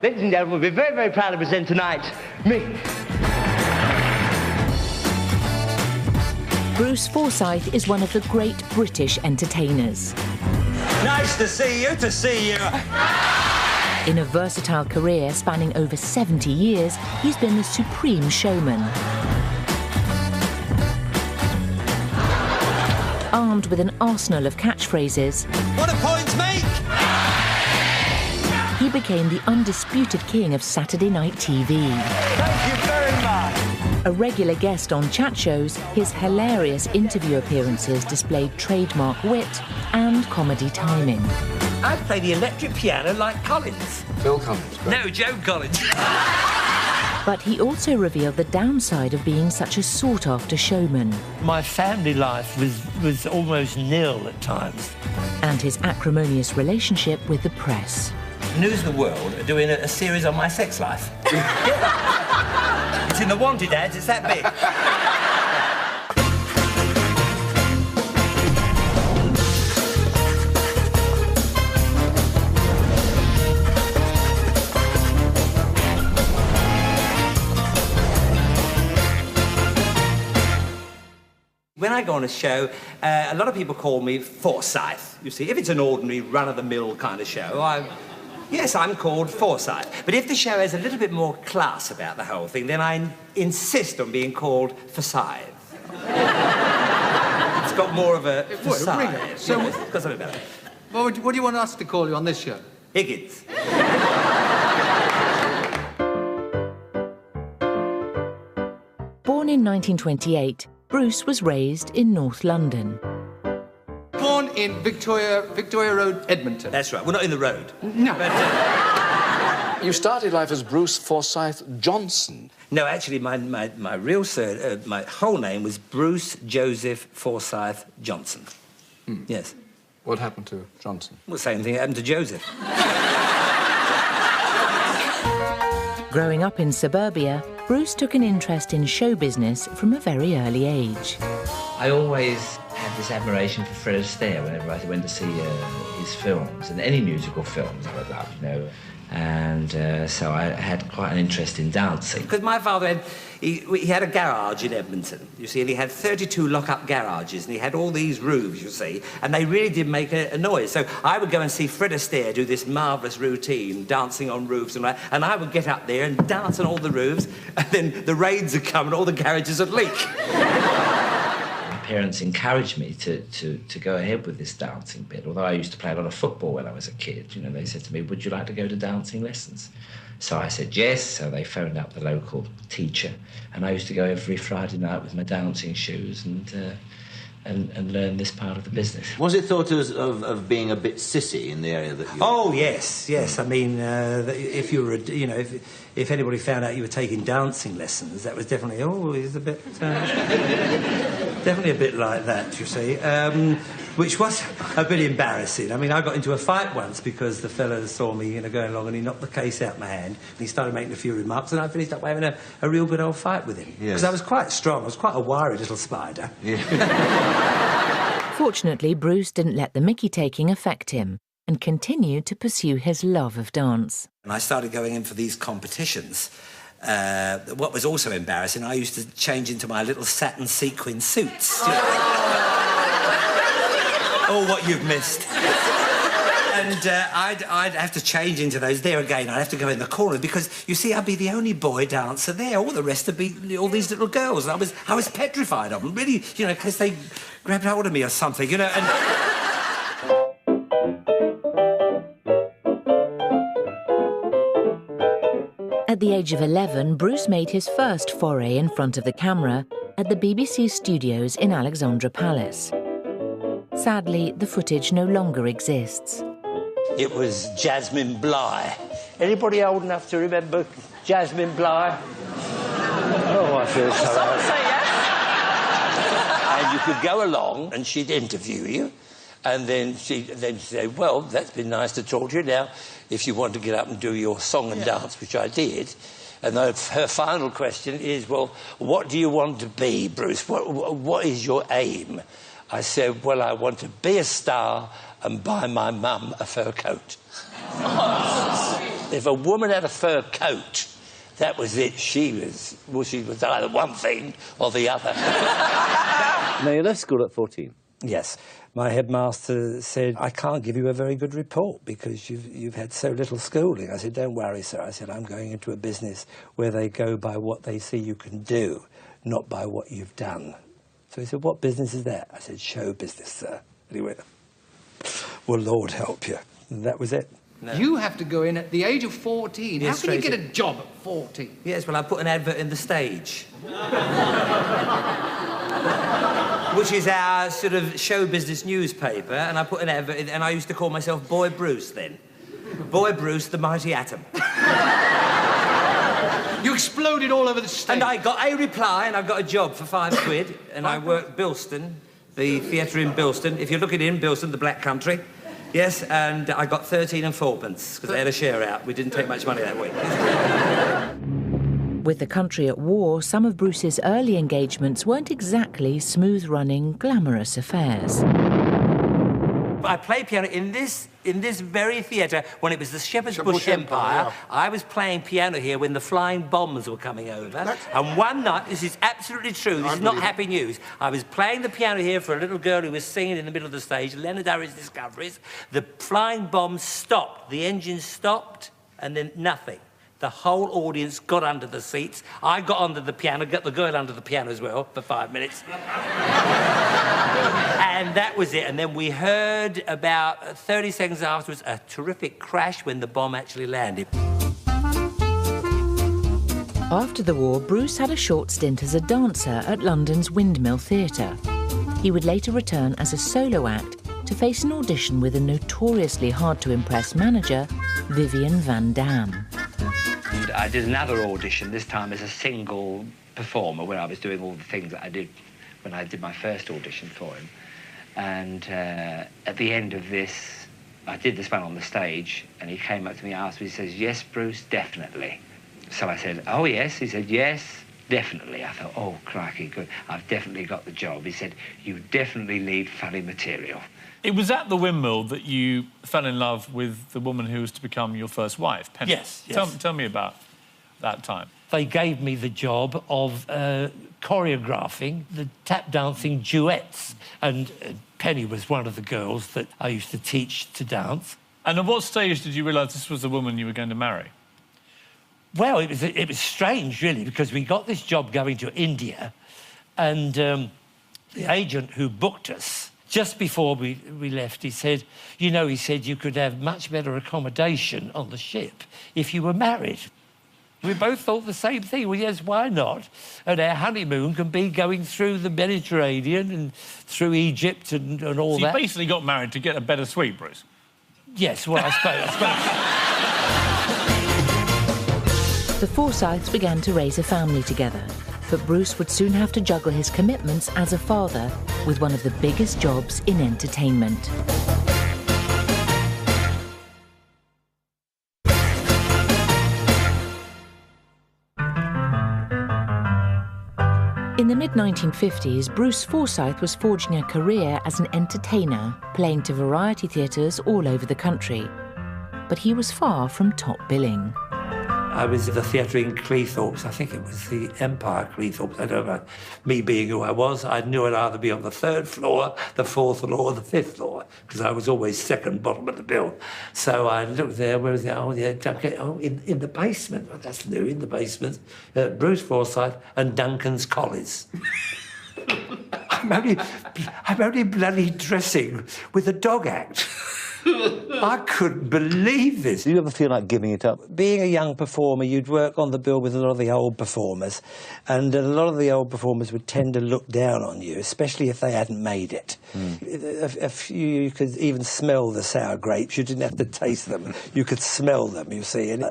Ladies and gentlemen, we're very, very proud to present tonight, me. Bruce Forsyth is one of the great British entertainers. Nice to see you, In a versatile career spanning over 70 years, he's been the supreme showman. Armed with an arsenal of catchphrases, what a point, mate! He became the undisputed king of Saturday night TV. Thank you very much. A regular guest on chat shows, his hilarious interview appearances displayed trademark wit and comedy timing. I play the electric piano like Collins. Phil Collins. Right? No, Joe Collins. But he also revealed the downside of being such a sought-after showman. My family life was almost nil at times. And his acrimonious relationship with the press. News of the World are doing a series on my sex life. It's in the Wanted ads, it's that big. When I go on a show, a lot of people call me Forsyth. You see, if it's an ordinary, run-of-the-mill kind of show, yes, I'm called Forsyth. But if the show has a little bit more class about the whole thing, then I insist on being called Forsyth. It's got more of a facade. So, it's got something better. Well, what do you want us to call you on this show? Higgins. Born in 1928, Bruce was raised in North London. Born in Victoria Road, Edmonton. That's right. We're not in the road. No. But, You started life as Bruce Forsyth Johnson. no, actually, my real my whole name was Bruce Joseph Forsyth Johnson. Yes. What happened to Johnson? Well, same thing happened to Joseph. Growing up in suburbia, Bruce took an interest in show business from a very early age. I always had this admiration for Fred Astaire whenever I went to see his films, and any musical films I would love, you know. And so I had quite an interest in dancing. Because my father he had a garage in Edmonton, you see, and he had 32 lock-up garages, and he had all these roofs, you see, and they really did make a noise. So I would go and see Fred Astaire do this marvellous routine, dancing on roofs, and I would get up there and dance on all the roofs, and then the raids would come and all the garages would leak. My parents encouraged me to go ahead with this dancing bit, although I used to play a lot of football when I was a kid. You know, they said to me, would you like to go to dancing lessons? So I said yes, so they phoned up the local teacher, and I used to go every Friday night with my dancing shoes and learn this part of the business. Was it thought of being a bit sissy in the area that you... Oh, yes. I mean, if you were, if anybody found out you were taking dancing lessons, that was definitely, he's a bit... definitely a bit like that, you see, which was a bit embarrassing. I mean, I got into a fight once because the fella saw me, going along, and he knocked the case out of my hand, and he started making a few remarks, and I finished up having a real good old fight with him. Because I was quite strong. I was quite a wiry little spider. Yeah. Fortunately, Bruce didn't let the mickey-taking affect him and continued to pursue his love of dance. And I started going in for these competitions. What was also embarrassing, I used to change into my little satin sequin suits. Oh, what you've missed. And I'd have to change into those. There again, I'd have to go in the corner because, you see, I'd be the only boy dancer there. All the rest would be all these little girls. And I was petrified of them, really, in case they grabbed hold of me or something, And... At the age of 11, Bruce made his first foray in front of the camera at the BBC studios in Alexandra Palace. Sadly, the footage no longer exists. It was Jasmine Bligh. Anybody old enough to remember Jasmine Bligh? Oh, I feel so old. Say yes. And you could go along and she'd interview you, and then she'd say, well, that's been nice to talk to you. Now, if you want to get up and do your song and dance, which I did, and her final question is, well, what do you want to be, Bruce? What is your aim? I said, well, I want to be a star and buy my mum a fur coat. If a woman had a fur coat, that was it. She was either one thing or the other. Now, you left school at 14. Yes. My headmaster said, I can't give you a very good report because you've had so little schooling. I said, don't worry, sir. I said, I'm going into a business where they go by what they see you can do, not by what you've done. So he said, what business is that? I said, show business, sir. And he went, well, Lord help you. And that was it. No. You have to go in at the age of 14. Yes, how can you get a job at 14? Yes, well, I put an advert in The Stage. Which is our sort of show business newspaper, and I put an advert in, and I used to call myself Boy Bruce then. Boy Bruce, the mighty atom. You exploded all over the stage. And I got a reply, and I got a job for £5, and I worked Bilston, the theatre in Bilston. If you're looking in Bilston, the Black Country. Yes, and I got 13 and 4pence, because they had a share out. We didn't take much money that week. With the country at war, some of Bruce's early engagements weren't exactly smooth-running, glamorous affairs. I played piano in this very theatre when it was the Shepherd's Bush Empire. Yeah. I was playing piano here when the flying bombs were coming over. And one night, this is absolutely true, this is not happy news, I was playing the piano here for a little girl who was singing in the middle of the stage, Leonard Harris Discoveries. The flying bombs stopped, the engine stopped, and then nothing. The whole audience got under the seats. I got under the piano, got the girl under the piano as well for 5 minutes. And that was it. And then we heard about 30 seconds afterwards a terrific crash when the bomb actually landed. After the war, Bruce had a short stint as a dancer at London's Windmill Theatre. He would later return as a solo act to face an audition with a notoriously hard-to-impress manager, Vivian Van Damme. I did another audition, this time as a single performer, where I was doing all the things that I did when I did my first audition for him. And at the end of this, I did this one on the stage, and he came up to me and asked me, he says, yes, Bruce, definitely. So I said, oh, yes. He said, yes, definitely. I thought, oh, crikey, good. I've definitely got the job. He said, you definitely need funny material. It was at the Windmill that you fell in love with the woman who was to become your first wife, Penny. Yes, yes. Tell me about that time. They gave me the job of choreographing the tap dancing duets. And Penny was one of the girls that I used to teach to dance. And at what stage did you realise this was the woman you were going to marry? Well, it was strange, really, because we got this job going to India, and the agent who booked us, just before we left, he said, you know, he said you could have much better accommodation on the ship if you were married. We both thought the same thing. Well, yes, why not? And our honeymoon can be going through the Mediterranean and through Egypt and all that. So you basically got married to get a better suite, Bruce? Yes, well, I suppose. The Forsyths began to raise a family together, but Bruce would soon have to juggle his commitments as a father with one of the biggest jobs in entertainment. In the mid-1950s, Bruce Forsyth was forging a career as an entertainer, playing to variety theatres all over the country. But he was far from top billing. I was at the theatre in Cleethorpes. I think it was the Empire Cleethorpes. I don't know. Me being who I was, I knew I'd either be on the 3rd floor, the 4th floor, or the 5th floor, because I was always second bottom of the bill. So I looked there, where was it? Oh, yeah, in the basement. Well, that's new, in the basement. Bruce Forsyth and Duncan's Collies. I'm only bloody dressing with a dog act. I couldn't believe this. Do you ever feel like giving it up? Being a young performer, you'd work on the bill with a lot of the old performers, and a lot of the old performers would tend to look down on you, especially if they hadn't made it. You could even smell the sour grapes. You didn't have to taste them. You could smell them, you see. And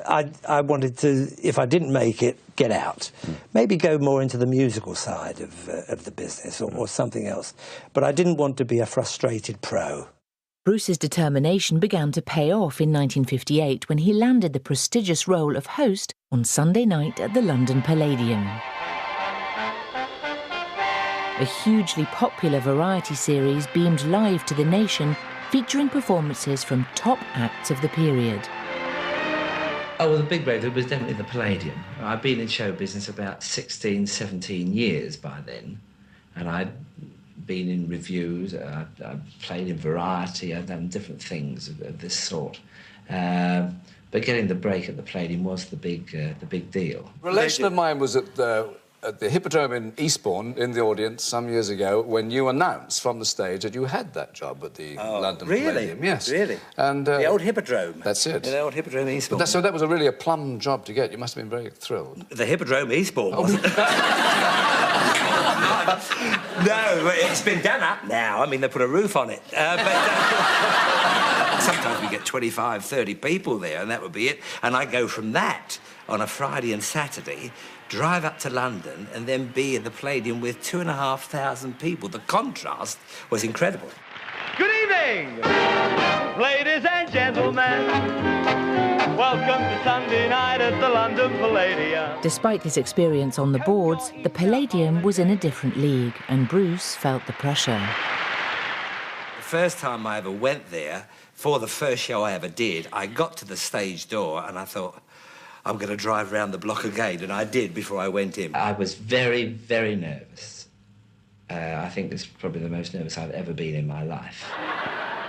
I wanted to, if I didn't make it, get out. Maybe go more into the musical side of the business or something else. But I didn't want to be a frustrated pro. Bruce's determination began to pay off in 1958 when he landed the prestigious role of host on Sunday night at the London Palladium. A hugely popular variety series beamed live to the nation, featuring performances from top acts of the period. Oh, well, the big break was definitely the Palladium. I'd been in show business about 16, 17 years by then, and I'd been in reviews, I'd played in Variety, I'd done different things of this sort. But getting the break at the Palladium was the big deal. A relation of mine was at the Hippodrome in Eastbourne, in the audience some years ago, when you announced from the stage that you had that job at the London Palladium. Yes, really. And the old Hippodrome. That's it. The old Hippodrome Eastbourne. So that was really a plum job to get. You must have been very thrilled. The Hippodrome Eastbourne, wasn't it? No, it's been done up now. I mean, they put a roof on it. Sometimes we get 25, 30 people there, and that would be it. And I go from that on a Friday and Saturday, drive up to London, and then be in the Palladium with 2,500 people. The contrast was incredible. Good evening, ladies and gentlemen. Welcome to Sunday night at the London Palladium. Despite his experience on the boards, the Palladium was in a different league, and Bruce felt the pressure. The first time I ever went there, for the first show I ever did, I got to the stage door and I thought, I'm going to drive round the block again, and I did before I went in. I was very, very nervous. I think this is probably the most nervous I've ever been in my life.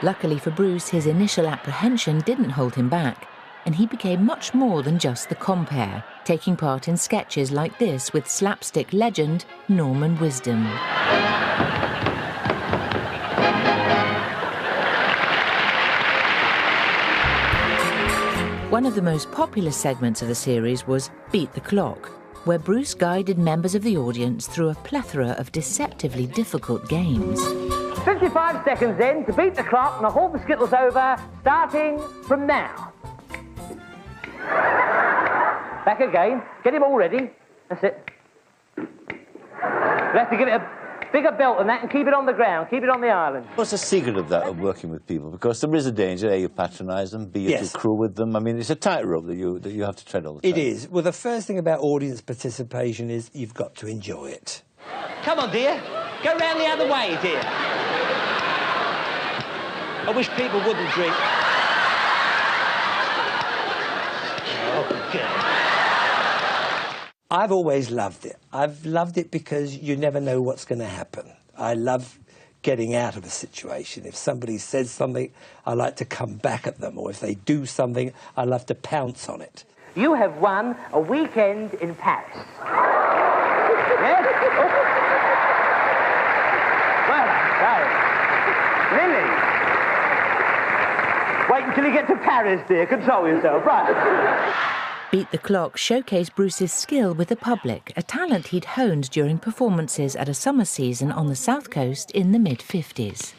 Luckily for Bruce, his initial apprehension didn't hold him back, and he became much more than just the compere, taking part in sketches like this with slapstick legend Norman Wisdom. One of the most popular segments of the series was Beat the Clock, where Bruce guided members of the audience through a plethora of deceptively difficult games. 55 seconds then to beat the clock and I'll hold the skittles over, starting from now. Back again. Get him all ready. That's it. You'll have to give it a bigger belt than that and keep it on the ground. Keep it on the island. What's the secret of that, of working with people? Because there is a danger, A, you patronise them, B, you crew with them. I mean, it's a tightrope that you have to tread all the time. It is. Well, the first thing about audience participation is you've got to enjoy it. Come on, dear. Go round the other way, dear. I wish people wouldn't drink. Oh, God. I've always loved it. I've loved it because you never know what's going to happen. I love getting out of a situation. If somebody says something, I like to come back at them, or if they do something, I love to pounce on it. You have won a weekend in Paris. Yes? Oh. Well, Lily. Wait until you get to Paris, dear. Control yourself. Right. Beat the Clock showcased Bruce's skill with the public, a talent he'd honed during performances at a summer season on the South Coast in the mid-50s.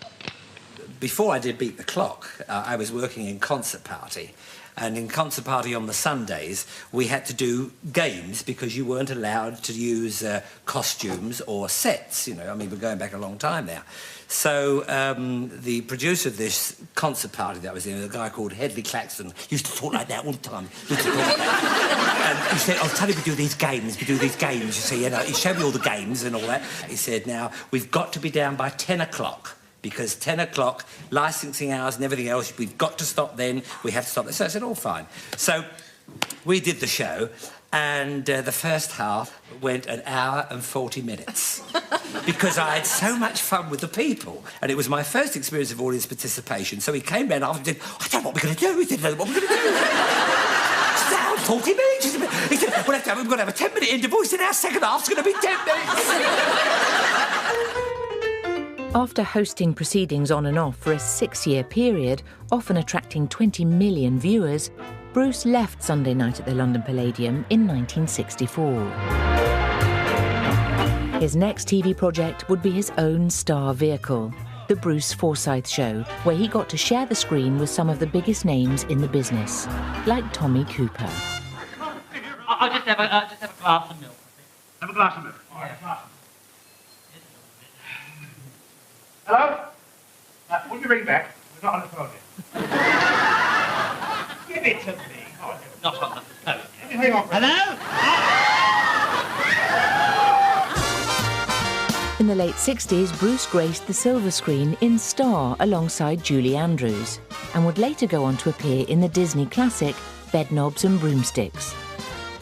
Before I did Beat the Clock, I was working in Concert Party. And in Concert Party on the Sundays, we had to do games because you weren't allowed to use costumes or sets, you know. I mean, we're going back a long time now. So the producer of this concert party that I was in, a guy called Hedley Claxton, used to talk like that all the time. And he said, I'll tell you, we do these games, you see. You know, he showed me all the games and all that. He said, now, we've got to be down by 10 o'clock. Because 10 o'clock, licensing hours and everything else, we've got to stop then, we have to stop then. So I said, all fine. So we did the show, and the first half went 1 hour and 40 minutes. Because I had so much fun with the people. And it was my first experience of audience participation. So he came round after and said, I don't know what we're going to do. He didn't know what we're going to do. Now 40 minutes. He said, we've got to have a 10-minute interval. He said, our second half's going to be 10 minutes. After hosting proceedings on and off for a 6-year period, often attracting 20 million viewers, Bruce left Sunday Night at the London Palladium in 1964. His next TV project would be his own star vehicle, The Bruce Forsyth Show, where he got to share the screen with some of the biggest names in the business, like Tommy Cooper. I'll just have a glass of milk. Have a glass of milk. All right, glass of milk. Hello? Will you ring back? We're not on the phone yet. Give it to me. Oh, not on the phone. Hang on. Hello? In the late 60s, Bruce graced the silver screen in Star alongside Julie Andrews, and would later go on to appear in the Disney classic bedknobs and broomsticks.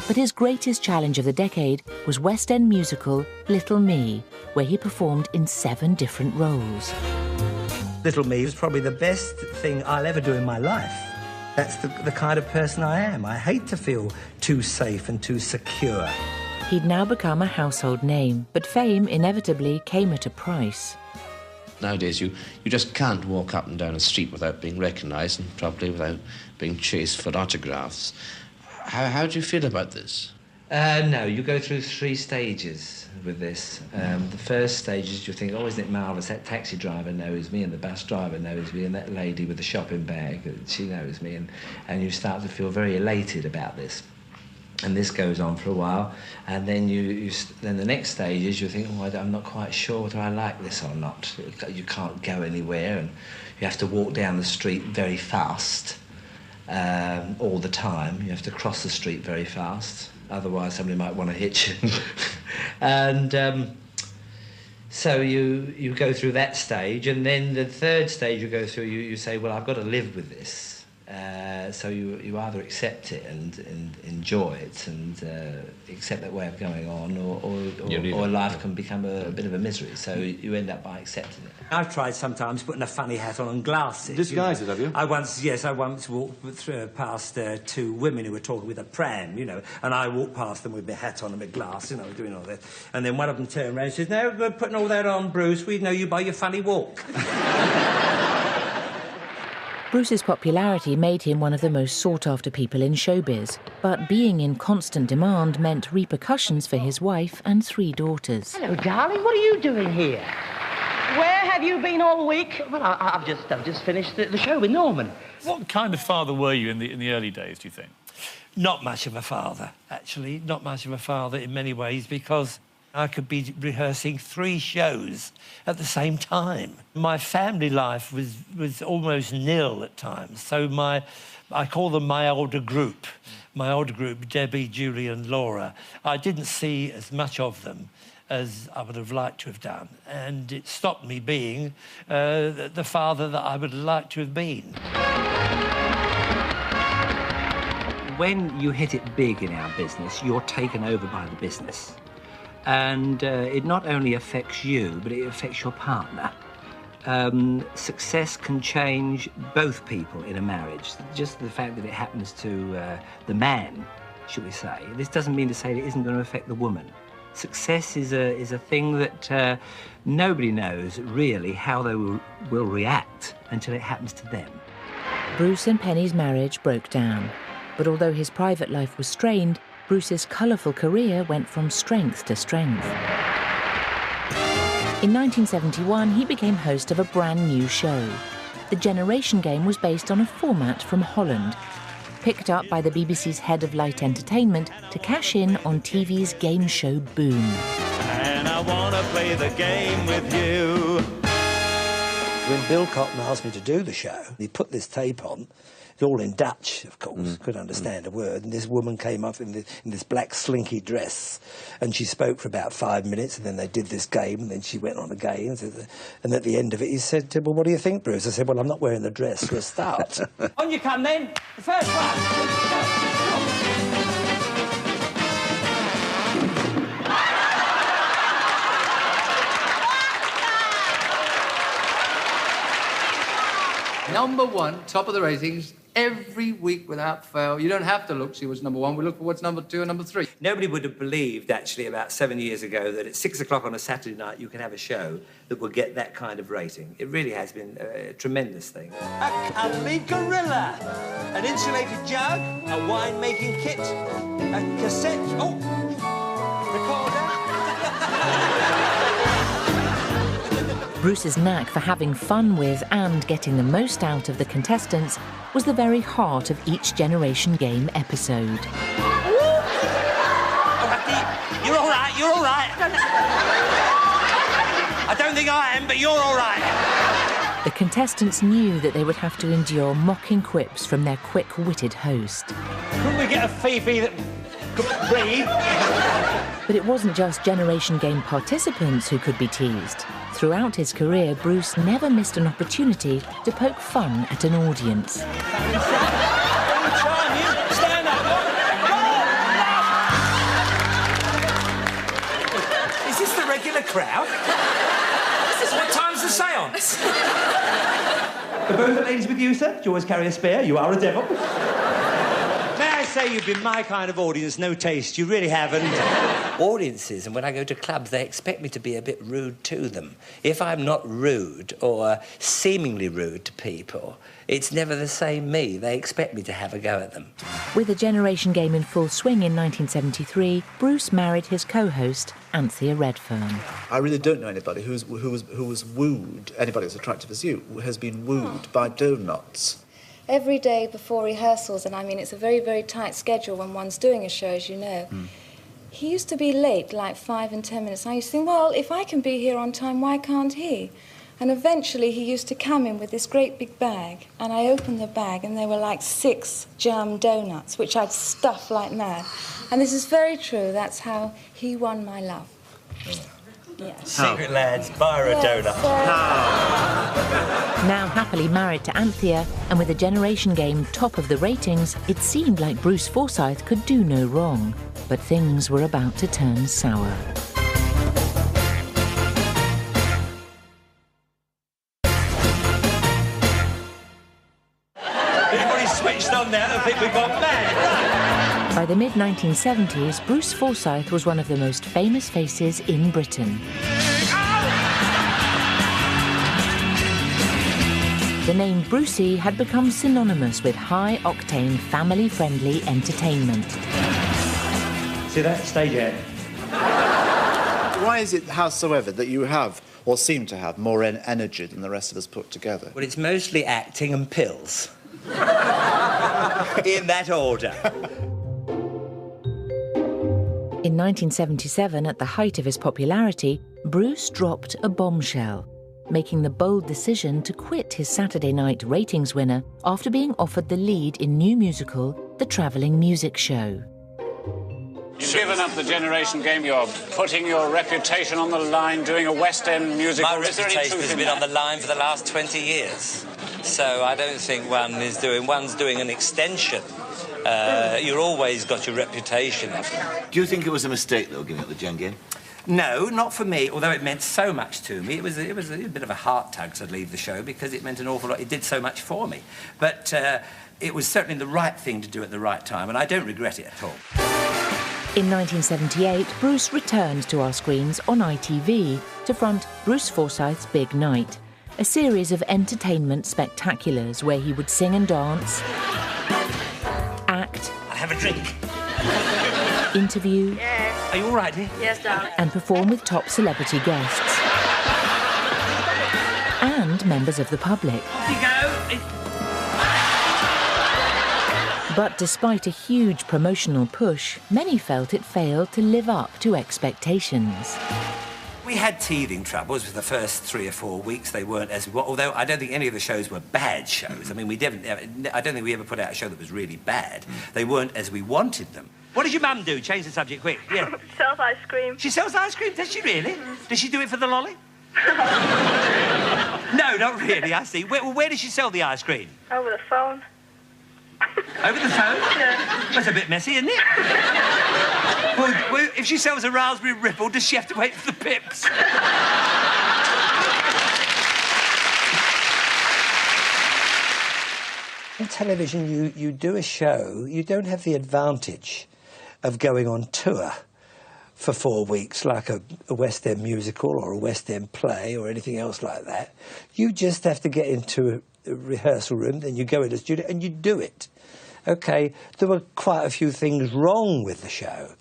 But his greatest challenge of the decade was West End musical Little Me, where he performed in 7 different roles. Little Me was probably the best thing I'll ever do in my life. That's the kind of person I am. I hate to feel too safe and too secure. He'd now become a household name, but fame inevitably came at a price. Nowadays, you just can't walk up and down a street without being recognised and probably without being chased for autographs. How do you feel about this? No, you go through 3 stages with this. The first stage is you think, oh, isn't it marvellous? That taxi driver knows me, and the bus driver knows me, and that lady with the shopping bag, she knows me, and you start to feel very elated about this. And this goes on for a while, and then then the next stage is you think, oh, I'm not quite sure whether I like this or not. You can't go anywhere, and you have to walk down the street very fast all the time. You have to cross the street very fast, otherwise somebody might want to hit you. And so you go through that stage, and then the third stage you go through, you say, well, I've got to live with this. So you either accept it and enjoy it and accept that way of going on, or life can become a bit of a misery. So you end up by accepting it. I've tried sometimes putting a funny hat on and glasses. Disguise it, have you? I once walked past 2 women who were talking with a pram, and I walked past them with my hat on and my glass, doing all that. And then one of them turned around and says, "No, we're putting all that on, Bruce. We know you by your funny walk." Bruce's popularity made him one of the most sought-after people in showbiz, but being in constant demand meant repercussions for his wife and 3 daughters. Hello, darling. What are you doing here? Where have you been all week? Well, I've just finished the show with Norman. What kind of father were you in the early days, do you think? Not much of a father, actually. Not much of a father in many ways, because I could be rehearsing 3 shows at the same time. My family life was almost nil at times. So I call them my older group. My older group, Debbie, Julie and Laura. I didn't see as much of them as I would have liked to have done. And it stopped me being the father that I would have liked to have been. When you hit it big in our business, you're taken over by the business. And it not only affects you, but it affects your partner. Success can change both people in a marriage. Just the fact that it happens to the man, should we say, this doesn't mean to say it isn't going to affect the woman. Success is a thing that nobody knows really how they will react until it happens to them. Bruce and Penny's marriage broke down, but although his private life was strained, Bruce's colourful career went from strength to strength. In 1971, he became host of a brand new show. The Generation Game was based on a format from Holland, picked up by the BBC's head of light entertainment to cash in on TV's game show boom. And I want to play the game with you. When Bill Cotton asked me to do the show, he put this tape on. It's all in Dutch, of course, couldn't understand a word. And this woman came up in this black slinky dress, and she spoke for about 5 minutes, and then they did this game, and then she went on again. And at the end of it, he said, well, what do you think, Bruce? I said, well, I'm not wearing the dress for a start. On you come, then. The first one. #1, top of the ratings, every week without fail. You don't have to look, see what's #1. We look for what's #2 and #3. Nobody would have believed, actually, about 7 years ago that at 6 o'clock on a Saturday night you can have a show that will get that kind of rating. It really has been a tremendous thing. A cuddly gorilla, an insulated jug, a wine-making kit, a cassette... Oh! Recorder. Bruce's knack for having fun with and getting the most out of the contestants was the very heart of each Generation Game episode. You're all right, you're all right. I don't think I am, but you're all right. The contestants knew that they would have to endure mocking quips from their quick-witted host. Couldn't we get a Fifi that could breathe? But it wasn't just Generation Game participants who could be teased. Throughout his career, Bruce never missed an opportunity to poke fun at an audience. Stop in a crowd. What time's the séance? Are both the ladies with you, sir? Do you always carry a spare? You are a devil. May I say you've been my kind of audience, no taste. You really haven't. Audiences, and when I go to clubs, they expect me to be a bit rude to them. If I'm not rude or seemingly rude to people, it's never the same me. They expect me to have a go at them. With a Generation Game in full swing in 1973, Bruce married his co-host, Anthea Redfern. I really don't know anybody who was wooed, anybody as attractive as you, has been wooed by donuts. Every day before rehearsals, and I mean it's a very, very tight schedule when one's doing a show, as you know. He used to be late, like 5 and 10 minutes. I used to think, well, if I can be here on time, why can't he? And eventually he used to come in with this great big bag, and I opened the bag and there were like 6 jam donuts, which I'd stuff like mad. And this is very true, that's how he won my love. Yes. Secret lads, buy her a donut. Now happily married to Anthea, and with a Generation Game top of the ratings, it seemed like Bruce Forsyth could do no wrong. But things were about to turn sour. Everybody's switched on now, I think we've gone mad. By the mid-1970s, Bruce Forsyth was one of the most famous faces in Britain. The name Brucey had become synonymous with high-octane, family-friendly entertainment. See that? Stage hand. Why is it, howsoever, that you have, or seem to have, more energy than the rest of us put together? Well, it's mostly acting and pills. In that order. In 1977, at the height of his popularity, Bruce dropped a bombshell, making the bold decision to quit his Saturday night ratings winner after being offered the lead in new musical, The Travelling Music Show. You've given up the Generation Game. You're putting your reputation on the line, doing a West End musical. My reputation has been on the line for the last 20 years. So I don't think one's doing an extension. You've always got your reputation. Do you think it was a mistake, though, giving up the Gen Game? No, not for me, although it meant so much to me. It was a bit of a heart tug to leave the show because it meant an awful lot. It did so much for me. But it was certainly the right thing to do at the right time, and I don't regret it at all. In 1978, Bruce returned to our screens on ITV to front Bruce Forsyth's Big Night, a series of entertainment spectaculars where he would sing and dance, act, I'll have a drink. interview, Yes. Are you all right, dear? Yes, darling. and perform with top celebrity guests and members of the public. Off you go. But despite a huge promotional push, many felt it failed to live up to expectations. We had teething troubles for the first 3 or 4 weeks. They weren't as well, although I don't think any of the shows were bad shows. I mean, I don't think we ever put out a show that was really bad. They weren't as we wanted them. What does your mum do? Change the subject quick. Yeah. Sells ice cream. She sells ice cream, does she really? Does she do it for the lolly? No, not really, I see. Where does she sell the ice cream? Over the phone. Over the phone? Yeah. That's a bit messy, isn't it? Well, if she sells a raspberry ripple, does she have to wait for the pips? On television, you do a show, you don't have the advantage of going on tour for 4 weeks like a West End musical or a West End play or anything else like that. You just have to get into a rehearsal room, then you go in the studio and you do it. OK, there were quite a few things wrong with the show.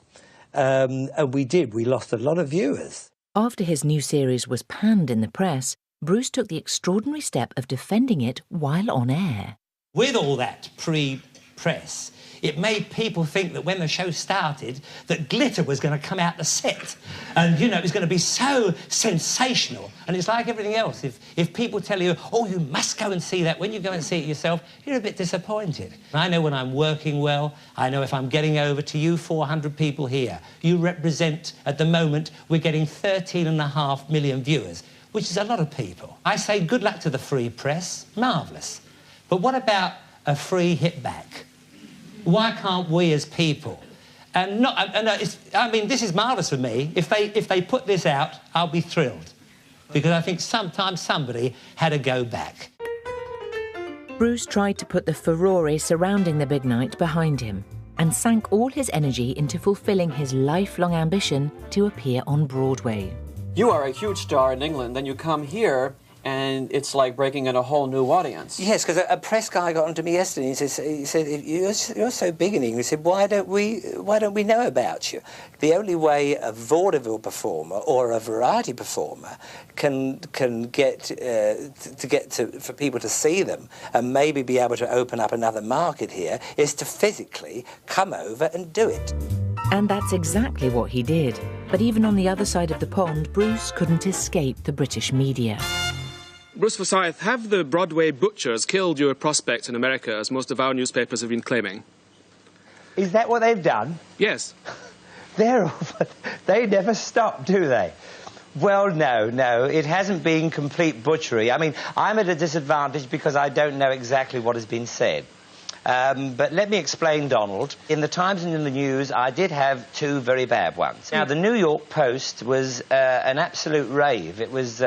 And we lost a lot of viewers. After his new series was panned in the press, Bruce took the extraordinary step of defending it while on air. With all that pre-press, it made people think that when the show started, that glitter was going to come out the set. And, you know, it was going to be so sensational. And it's like everything else. If people tell you, oh, you must go and see that, when you go and see it yourself, you're a bit disappointed. I know when I'm working well, I know if I'm getting over to you 400 people here. You represent, at the moment, we're getting 13.5 million viewers, which is a lot of people. I say good luck to the free press, marvellous. But what about a free hit back? Why can't we as people And I mean, this is marvellous for me. If they put this out, I'll be thrilled. Because I think sometimes somebody had to go back. Bruce tried to put the furore surrounding the big night behind him and sank all his energy into fulfilling his lifelong ambition to appear on Broadway. You are a huge star in England, then you come here and it's like breaking in a whole new audience. Yes, because a press guy got onto me yesterday and he said, you're so big in England. He said, why don't we know about you? The only way a vaudeville performer or a variety performer can get for people to see them and maybe be able to open up another market here is to physically come over and do it. And that's exactly what he did. But even on the other side of the pond, Bruce couldn't escape the British media. Bruce Forsyth, have the Broadway butchers killed your prospect in America, as most of our newspapers have been claiming? Is that what they've done? Yes. They never stop, do they? Well, no, it hasn't been complete butchery. I mean, I'm at a disadvantage because I don't know exactly what has been said. But let me explain, Donald. In the Times and in the News, I did have two very bad ones. Now, the New York Post was an absolute rave. It was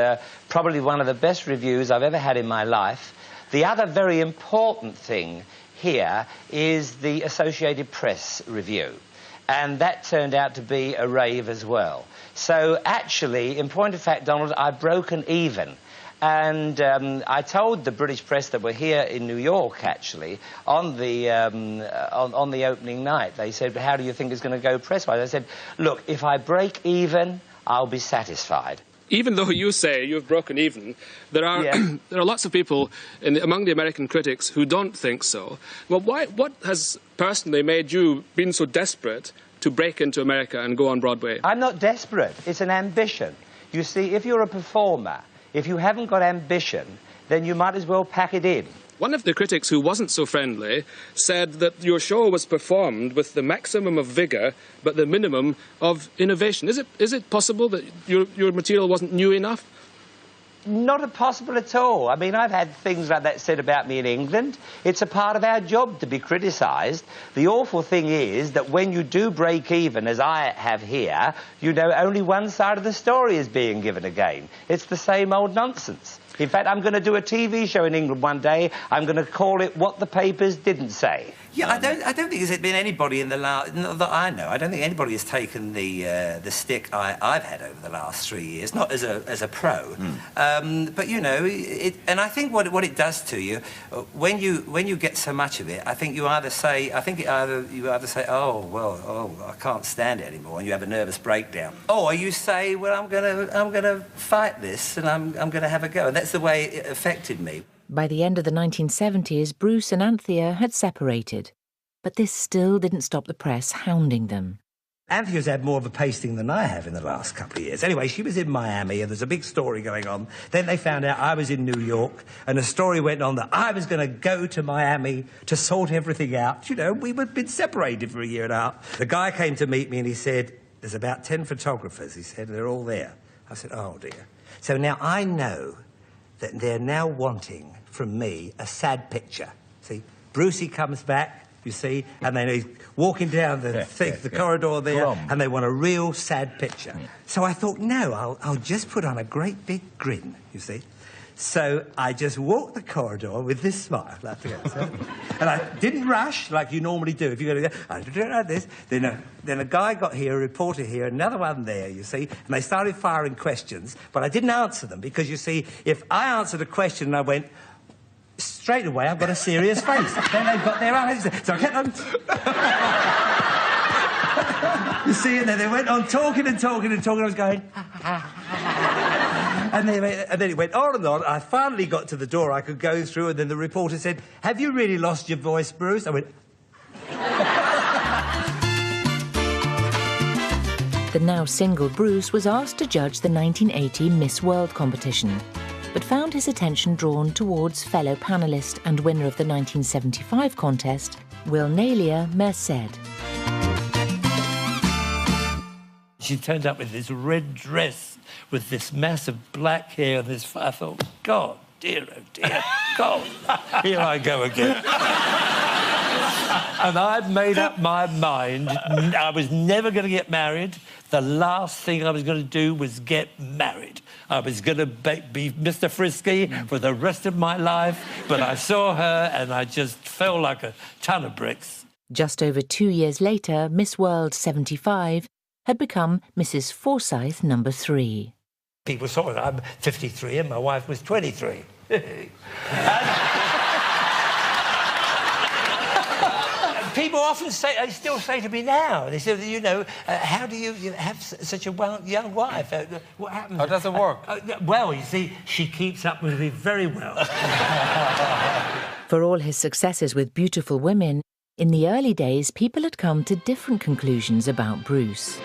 probably one of the best reviews I've ever had in my life. The other very important thing here is the Associated Press review. And that turned out to be a rave as well. So, actually, in point of fact, Donald, I've broken even. And I told the British press that were here in New York, actually, on the opening night. They said, how do you think it's going to go press-wise? I said, look, if I break even, I'll be satisfied. Even though you say you've broken even, there are there are lots of people among the American critics who don't think so. Well, what has personally made you been so desperate to break into America and go on Broadway? I'm not desperate. It's an ambition. You see, if you're a performer, if you haven't got ambition, then you might as well pack it in. One of the critics who wasn't so friendly said that your show was performed with the maximum of vigour but the minimum of innovation. Is it possible that your material wasn't new enough? Not possible at all. I mean, I've had things like that said about me in England. It's a part of our job to be criticised. The awful thing is that when you do break even, as I have here, you know only one side of the story is being given again. It's the same old nonsense. In fact, I'm going to do a TV show in England one day. I'm going to call it What the Papers Didn't Say. Yeah, I don't think there's been anybody in the last... Not that I know. I don't think anybody has taken the stick I've had over the last 3 years, not as a pro. But, you know, and I think what it does to you, when you get so much of it, I think you either say... you either say, I can't stand it anymore, and you have a nervous breakdown. Or you say, well, I'm gonna fight this, and I'm gonna have a go. And that's the way it affected me. By the end of the 1970s, Bruce and Anthea had separated, but this still didn't stop the press hounding them. Anthea's had more of a pasting than I have in the last couple of years. Anyway, she was in Miami, and there's a big story going on. Then they found out I was in New York, and a story went on that I was going to go to Miami to sort everything out. You know, we had been separated for a year and a half. The guy came to meet me, and he said, there's about 10 photographers. He said, they're all there. I said, oh, dear. So now I know that they're now wanting from me a sad picture. See, Brucey comes back, you see, and then he's walking down the corridor there, and they want a real sad picture. So I thought, no, I'll just put on a great big grin, you see. So I just walked the corridor with this smile, like this, and I didn't rush like you normally do. If you're going to go, I do it like this. Then a guy got here, a reporter here, another one there, you see, and they started firing questions, but I didn't answer them because, you see, if I answered a question and I went, straight away I've got a serious face. Then they've got their answer. So I kept on... You see, and then they went on talking and talking and talking. I was going... And then it went on and on. I finally got to the door I could go through, and then the reporter said, have you really lost your voice, Bruce? I went... The now single Bruce was asked to judge the 1980 Miss World competition, but found his attention drawn towards fellow panellist and winner of the 1975 contest, Wilnalia Merced. She turned up with this red dress with this massive black hair and this... I thought, God, dear, oh dear, God, here I go again. And I'd made up my mind. I was never going to get married. The last thing I was going to do was get married. I was going to be Mr. Frisky for the rest of my life, but I saw her and I just fell like a ton of bricks. Just over 2 years later, Miss World 75 had become Mrs. Forsyth No. 3. People saw it. I'm 53 and my wife was 23. People often say, they still say to me now, they say, you know, how do you have such a young wife? What happens? How does it work? Well, you see, she keeps up with me very well. For all his successes with beautiful women, in the early days, people had come to different conclusions about Bruce.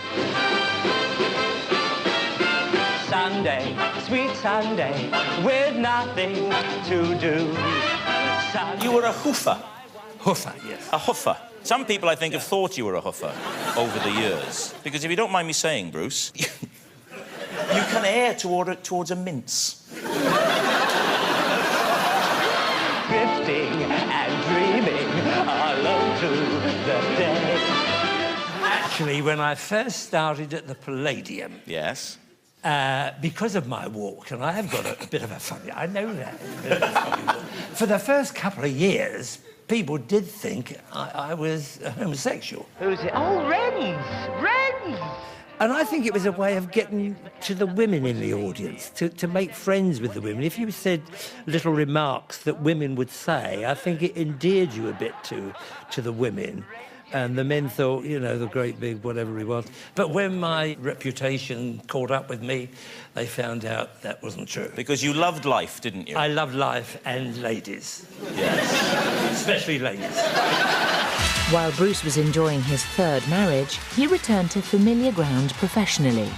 Sunday, sweet Sunday, with nothing to do. You were a hoofer. Hoofer, yes. A hoofer. Some people, I think, have thought you were a hoofer over the years. Because if you don't mind me saying, Bruce, you can err towards a mince. Drifting and dreaming alone through the day. Actually, when I first started at the Palladium... Yes? Because of my walk, and I have got a bit of a funny... I know that. A bit of a funny walk. For the first couple of years, people did think I was a homosexual. Who's it? Oh, Wrens! And I think it was a way of getting to the women in the audience, to make friends with the women. If you said little remarks that women would say, I think it endeared you a bit to the women. And the men thought, you know, the great big whatever he was. But when my reputation caught up with me, they found out that wasn't true. Because you loved life, didn't you? I loved life and ladies. Yes. Especially ladies. While Bruce was enjoying his third marriage, he returned to familiar ground professionally.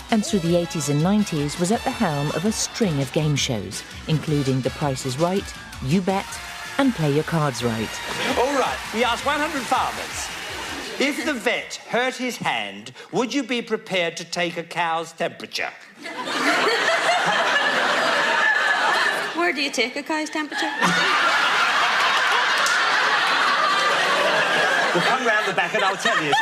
And through the 80s and 90s was at the helm of a string of game shows, including The Price is Right, You Bet, and Play Your Cards Right. All right, we asked 100 farmers. If the vet hurt his hand, would you be prepared to take a cow's temperature? Where do you take a cow's temperature? We'll come round the back and I'll tell you.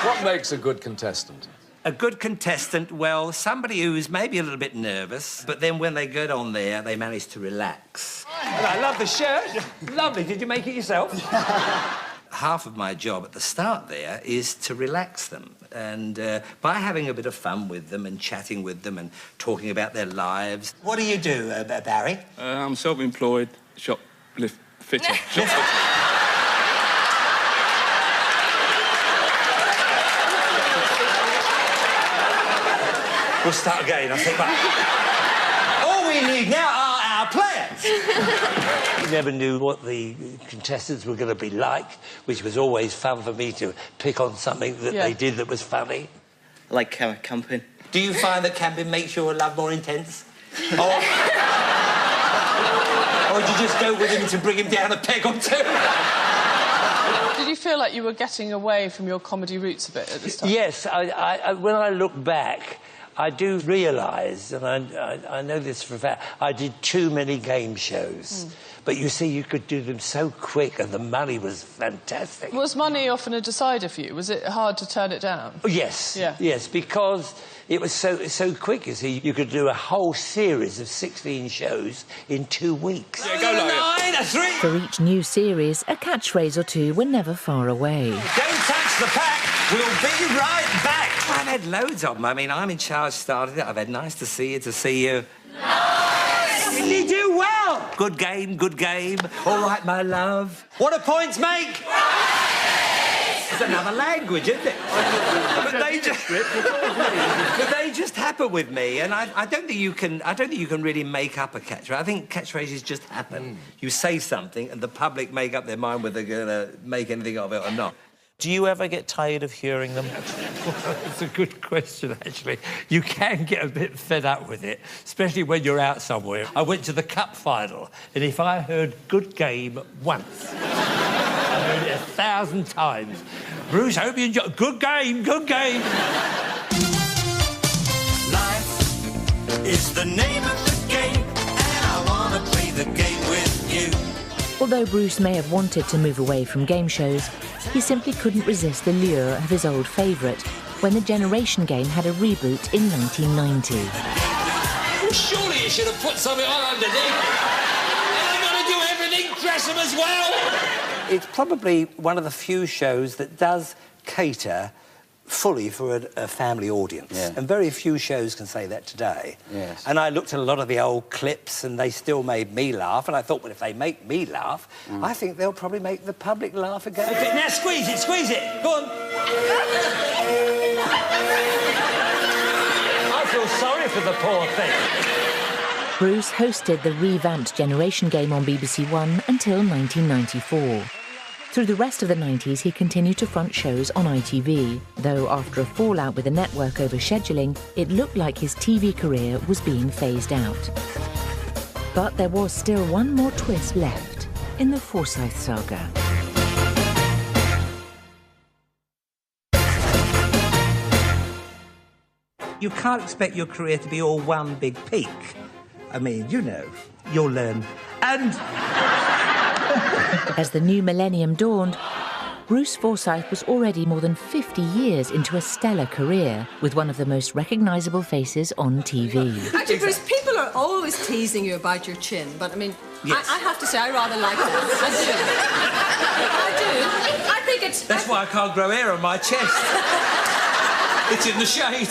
What makes a good contestant? A good contestant, well, somebody who's maybe a little bit nervous, but then when they get on there, they manage to relax. And I love the shirt. Lovely. Did you make it yourself? Half of my job at the start there is to relax them. And by having a bit of fun with them and chatting with them and talking about their lives. What do you do, Barry? I'm self-employed shoplift fitter. We'll start again, I think. All we need now are our players. You never knew what the contestants were going to be like, which was always fun for me to pick on something that they did that was funny. I like camping. Do you find that camping makes your love more intense? Or did you just go with him to bring him down a peg or two? Did you feel like you were getting away from your comedy roots a bit at this time? Yes, when I look back, I do realise, and I know this for a fact, I did too many game shows. But you see, you could do them so quick and the money was fantastic. Was money often a decider for you? Was it hard to turn it down? Oh, yes. Yeah. Yes, because it was so quick, you see. You could do a whole series of 16 shows in 2 weeks. Yeah, go Lola. For each new series, a catchphrase or two were never far away. Don't touch the pack. We'll be right back. I've had loads of them. I mean, I'm in charge, started it. I've had nice to see you, Nice! You do well. Good game, good game. All right, my love. What do points make? It's another language, isn't it? but they just happen with me, and I don't think you can really make up a catchphrase. I think catchphrases just happen. You say something, and the public make up their mind whether they're going to make anything of it or not. Do you ever get tired of hearing them? It's a good question, actually. You can get a bit fed up with it, especially when you're out somewhere. I went to the cup final, and if I heard good game once, I heard it 1,000 times. Bruce, hope you enjoy. Good game, good game. Life is the name of the game, and I want to play the game with you. Although Bruce may have wanted to move away from game shows, he simply couldn't resist the lure of his old favourite when the Generation Game had a reboot in 1990. Well, surely you should have put something on underneath. And I've got to do everything, dress them as well. It's probably one of the few shows that does cater fully for a family audience. Yeah. And very few shows can say that today. Yes. And I looked at a lot of the old clips and they still made me laugh. And I thought, well, if they make me laugh, I think they'll probably make the public laugh again. Okay, now squeeze it, squeeze it. Go on. I feel sorry for the poor thing. Bruce hosted the revamped Generation Game on BBC One until 1994. Through the rest of the 90s, he continued to front shows on ITV, though after a fallout with the network over scheduling, it looked like his TV career was being phased out. But there was still one more twist left in the Forsyth saga. You can't expect your career to be all one big peak. I mean, you know, you'll learn. And as the new millennium dawned, Bruce Forsyth was already more than 50 years into a stellar career with one of the most recognisable faces on TV. Actually, Bruce, people are always teasing you about your chin, but I mean, yes. I have to say I rather like that. I do. I think it's... That's why I can't grow hair on my chest. It's in the shade.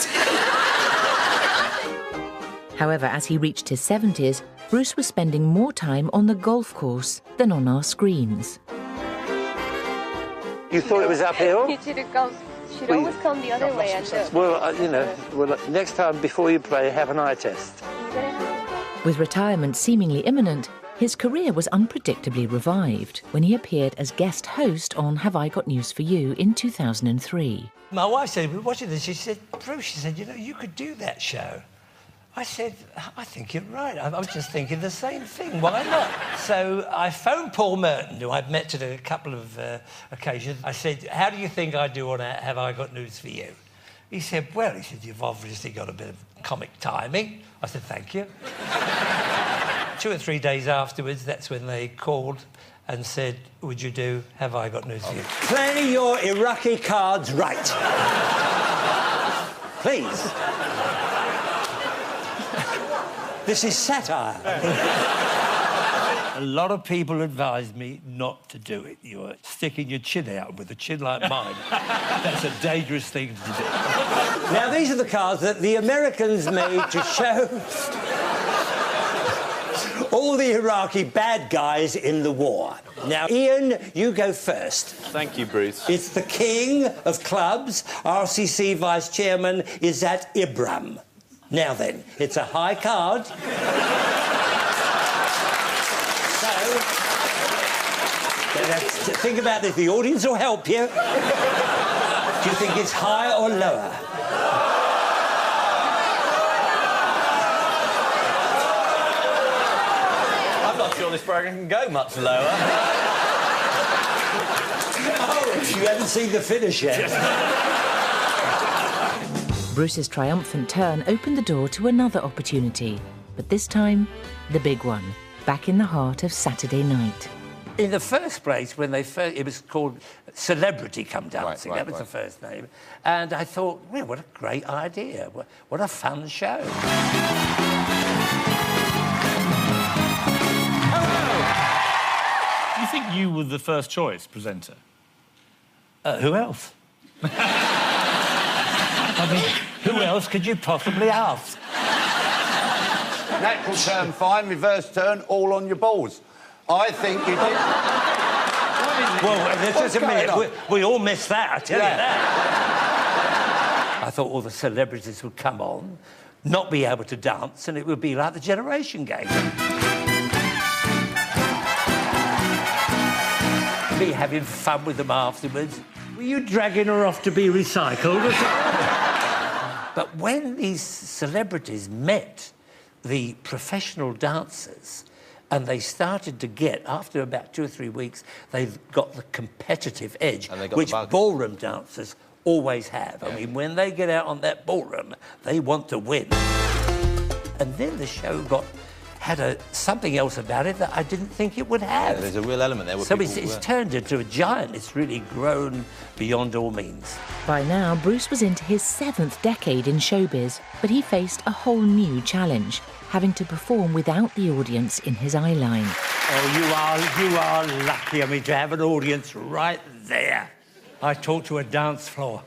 However, as he reached his 70s, Bruce was spending more time on the golf course than on our screens. You thought it was uphill? You should always come the other way. Well, you know, next time before you play, have an eye test. With retirement seemingly imminent, his career was unpredictably revived when he appeared as guest host on Have I Got News for You in 2003. My wife said, we were watching this, she said, Bruce, she said, you know, you could do that show. I said, I think you're right. I was just thinking the same thing. Why not? So I phoned Paul Merton, who I'd met at a couple of occasions. I said, how do you think I do on Have I Got News for You? He said, well, he said, you've obviously got a bit of comic timing. I said, thank you. 2 or 3 days afterwards, that's when they called and said, would you do Have I Got News for You? Play your Iraqi cards right. Please. This is satire. A lot of people advised me not to do it. You're sticking your chin out with a chin like mine. That's a dangerous thing to do. Now, these are the cards that the Americans made to show all the Iraqi bad guys in the war. Now, Ian, you go first. Thank you, Bruce. It's the king of clubs. RCC vice chairman is that Ibram. Now then, it's a high card. So, think about this. The audience will help you. Do you think it's higher or lower? I'm not sure this programme can go much lower. Oh, you haven't seen the finish yet. Bruce's triumphant turn opened the door to another opportunity, but this time, the big one, back in the heart of Saturday night. In the first place, when they first... It was called Celebrity Come Dancing. That was the first name. And I thought, well, what a great idea. What a fun show. You think you were the first choice presenter? Who else? I mean, who else could you possibly ask? Natural turn, fine. Reverse turn, all on your balls. I think you did... Well, just a minute. We all missed that, I tell you that. I thought all the celebrities would come on, not be able to dance, and it would be like the Generation Game. Be having fun with them afterwards. Were you dragging her off to be recycled? But when these celebrities met the professional dancers and they started to get, after about 2 or 3 weeks, they've got the competitive edge, which ballroom dancers always have. Yeah. I mean, when they get out on that ballroom, they want to win. And then the show got had something else about it that I didn't think it would have. Yeah, there's a real element there. So it's turned into a giant. It's really grown beyond all means. By now, Bruce was into his 7th decade in showbiz, but he faced a whole new challenge, having to perform without the audience in his eye line. Oh, you are lucky, I mean, to have an audience right there. I talk to a dance floor.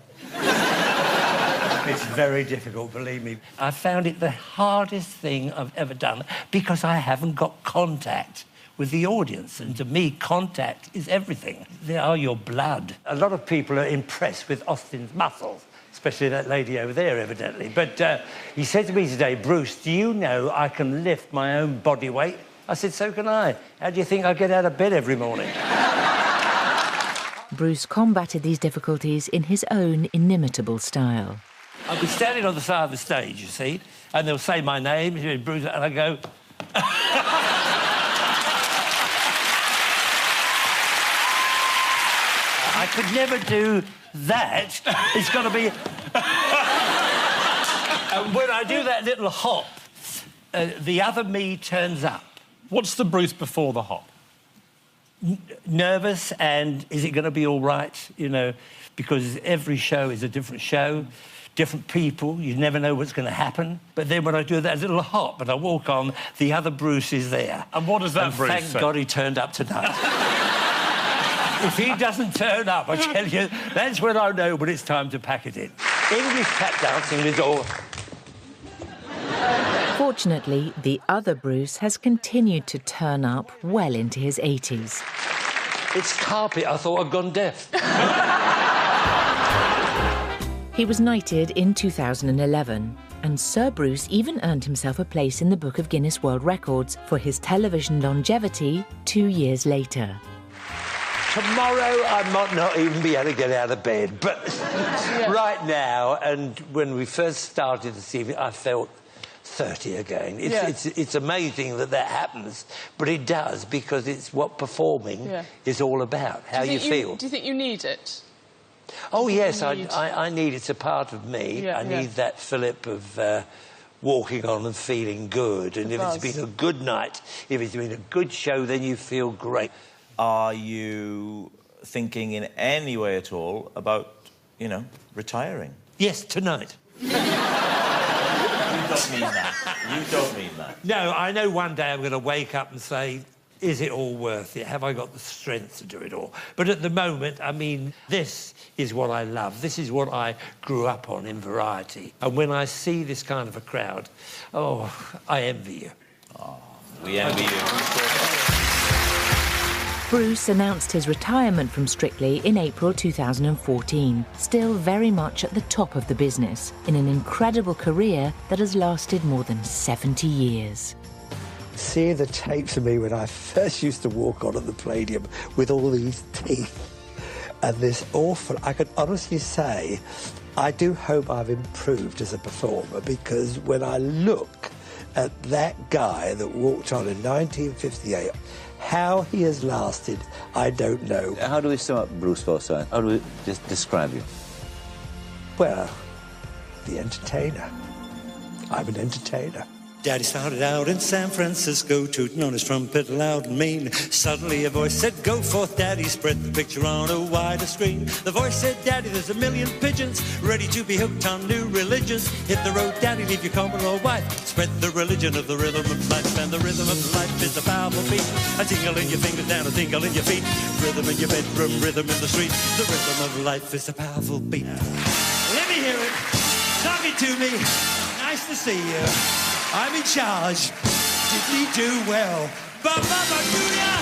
It's very difficult, believe me. I found it the hardest thing I've ever done because I haven't got contact with the audience. And to me, contact is everything. They are your blood. A lot of people are impressed with Austin's muscles, especially that lady over there, evidently. But he said to me today, Bruce, do you know I can lift my own body weight? I said, so can I. How do you think I get out of bed every morning? Bruce combated these difficulties in his own inimitable style. I'll be standing on the side of the stage, you see, and they'll say my name, Bruce, and I go... I could never do that. It's got to be... And when I do that little hop, the other me turns up. What's the Bruce before the hop? Nervous and is it going to be all right, you know, because every show is a different show. Different people, you never know what's going to happen. But then when I do that little hop and I walk on, the other Bruce is there. And what does that Bruce thank say? God he turned up tonight. If he doesn't turn up, I tell you, that's when I know when it's time to pack it in. English tap dancing is all... Fortunately, the other Bruce has continued to turn up well into his 80s. It's carpet. I thought I'd gone deaf. He was knighted in 2011, and Sir Bruce even earned himself a place in the Book of Guinness World Records for his television longevity 2 years later. Tomorrow I might not even be able to get out of bed, but right now, and when we first started this evening, I felt 30 again. It's amazing that happens, but it does, because it's what performing is all about, how you feel. Do you think you need it? Oh, yes, I need it. It's a part of me. I need that fillip of walking on and feeling good. And if it's been a good night, if it's been a good show, then you feel great. Are you thinking in any way at all about, you know, retiring? Yes, tonight. You don't mean that. You don't mean that. No, I know one day I'm going to wake up and say, is it all worth it? Have I got the strength to do it all? But at the moment, I mean, this is what I love. This is what I grew up on in variety. And when I see this kind of a crowd, oh, I envy you. Oh, we envy you. Bruce announced his retirement from Strictly in April 2014, still very much at the top of the business, in an incredible career that has lasted more than 70 years. Seeing the tapes of me when I first used to walk on at the Palladium with all these teeth and this awful... I can honestly say I do hope I've improved as a performer, because when I look at that guy that walked on in 1958, how he has lasted, I don't know. How do we sum up Bruce Forsyth? How do we just describe you? Well, the entertainer. I'm an entertainer. Daddy started out in San Francisco, tooting on his trumpet loud and mean. Suddenly a voice said, go forth, Daddy, spread the picture on a wider screen. The voice said, Daddy, there's a million pigeons ready to be hooked on new religions. Hit the road, Daddy, leave your Commodore wife. Spread the religion of the rhythm of life, and the rhythm of life is a powerful beat. A tingle in your fingers, down a tinkle in your feet. Rhythm in your bedroom, rhythm in the street. The rhythm of life is a powerful beat. Let me hear it. Talk it to me. Nice to see you. I'm in charge. Did we do well? Ba-ba-ba, Julia!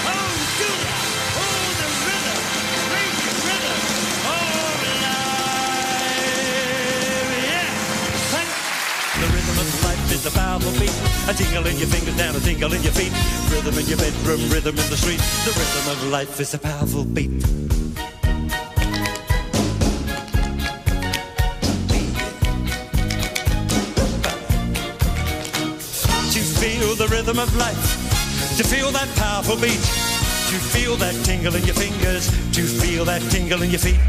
Oh, Julia! Oh, the rhythm! Great rhythm! Oh, life! Yeah! The rhythm of life is a powerful beat. A tingle in your fingers, down a tinkle in your feet. Rhythm in your bedroom, rhythm in the street. The rhythm of life is a powerful beat. The rhythm of life, to feel that powerful beat, to feel that tingle in your fingers, to feel that tingle in your feet.